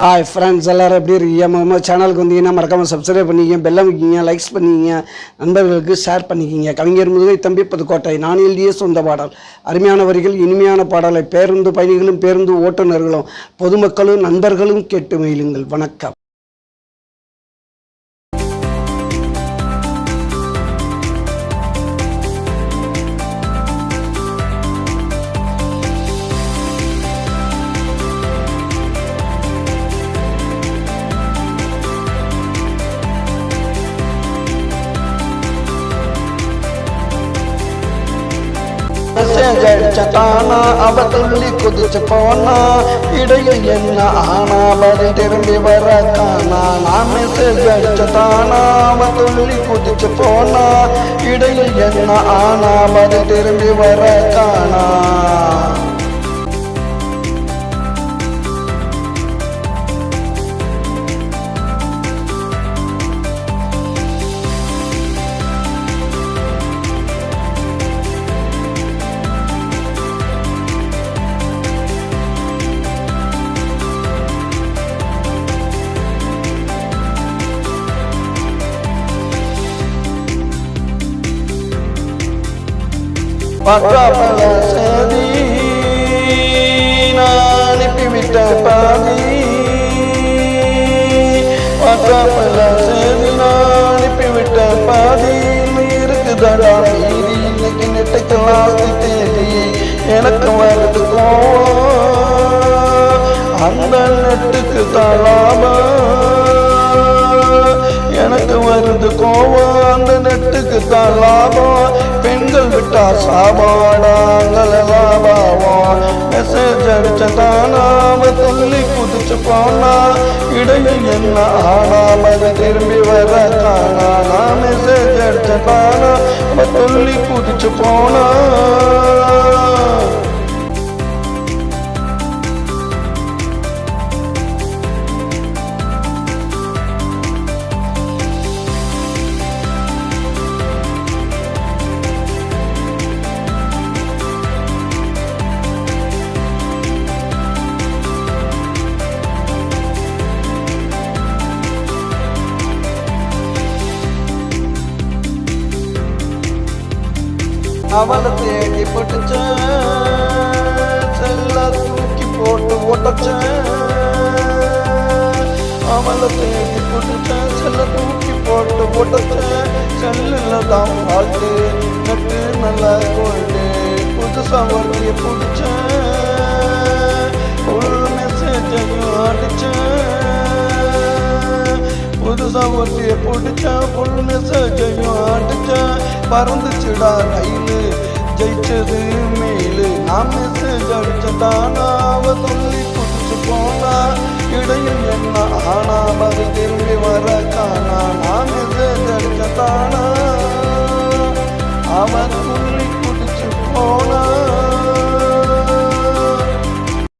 Hi friends, எல்லோரும் எப்படி இருக்கீங்க? நம்ம சேனலுக்கு வந்தீங்கன்னா மறக்காமல் சப்ஸ்கிரைப் பண்ணிக்கிங்க, பெல்லம் வைக்கிங்க, லைக்ஸ் பண்ணிக்கிங்க, நண்பர்களுக்கு ஷேர் பண்ணிக்கிங்க. கவிஞர் முதுகை தம்பி புதுக்கோட்டை. நான் எழுதிய சொந்த பாடல். அருமையான வரிகள், இனிமையான பாடலை பேருந்து பயணிகளும் பேருந்து ஓட்டுநர்களும் பொதுமக்களும் நண்பர்களும் கேட்டு மகிழுங்கள். வணக்கம். தானா அவ துள்ளி குதிச்சு போனா, இடையில் என்ன ஆனா பதில் திரும்பி வர காணா. நான் மெசேஜ் அடிச்ச தானா அவ துள்ளி குதிச்சு போனா, இடையில் என்ன ஆனா பதில் திரும்பி வர காணா. பக்காபல சேதி நான் அனுப்பிவிட்ட பாதி, பக்காபல சேதி நான் அனுப்பிவிட்ட பாதி இருக்குதடா மீதி. இன்னைக்கு நெட்டுக்கு லாஸ்ட் தேதி, எனக்கு வருது அந்த நெட்டுக்கு தலாபம். எனக்கு வருது கோவம், அந்த நெட்டுக்கு தான் லாபம். பெண்கள் விட்டா சாபாடாங்கள் லாபாவோம். மெசேஜ் அடிச்ச தானாம துள்ளி குதிச்சு போனா, இடையில் என்ன ஆனாம அது திரும்பி வர காணா. நான் மெசேஜ் அடிச்ச தானாம துள்ளி குதிச்சு போனா. அவளை தேடி பிடிச்ச செல்ல தூக்கி போட்டு ஓட்டச்ச. அவளை தேடி பிடிச்ச செல்ல தூக்கி போட்டு ஓட்டச்ச. செல்லில் தான் பாட்டு நட்டு நல்லா கோல்டு. புதுசா வண்டியை பிடிச்ச ஒரு மெசேஜையும் அடிச்ச. புதுசா ஒட்டிய பிடிச்சா புல் மெசேஜையும் அடிச்ச. பறந்துச்சுடா ரயிலு, ஜெயிச்சது மேலு. நான் மெசேஜ் அடிச்ச தானா அவ துள்ளி குதிச்சு போனா, இடையில் என்ன ஆனா பதில் திரும்பி வர காணா. நான் மெசேஜ் அடிச்ச தானா அவ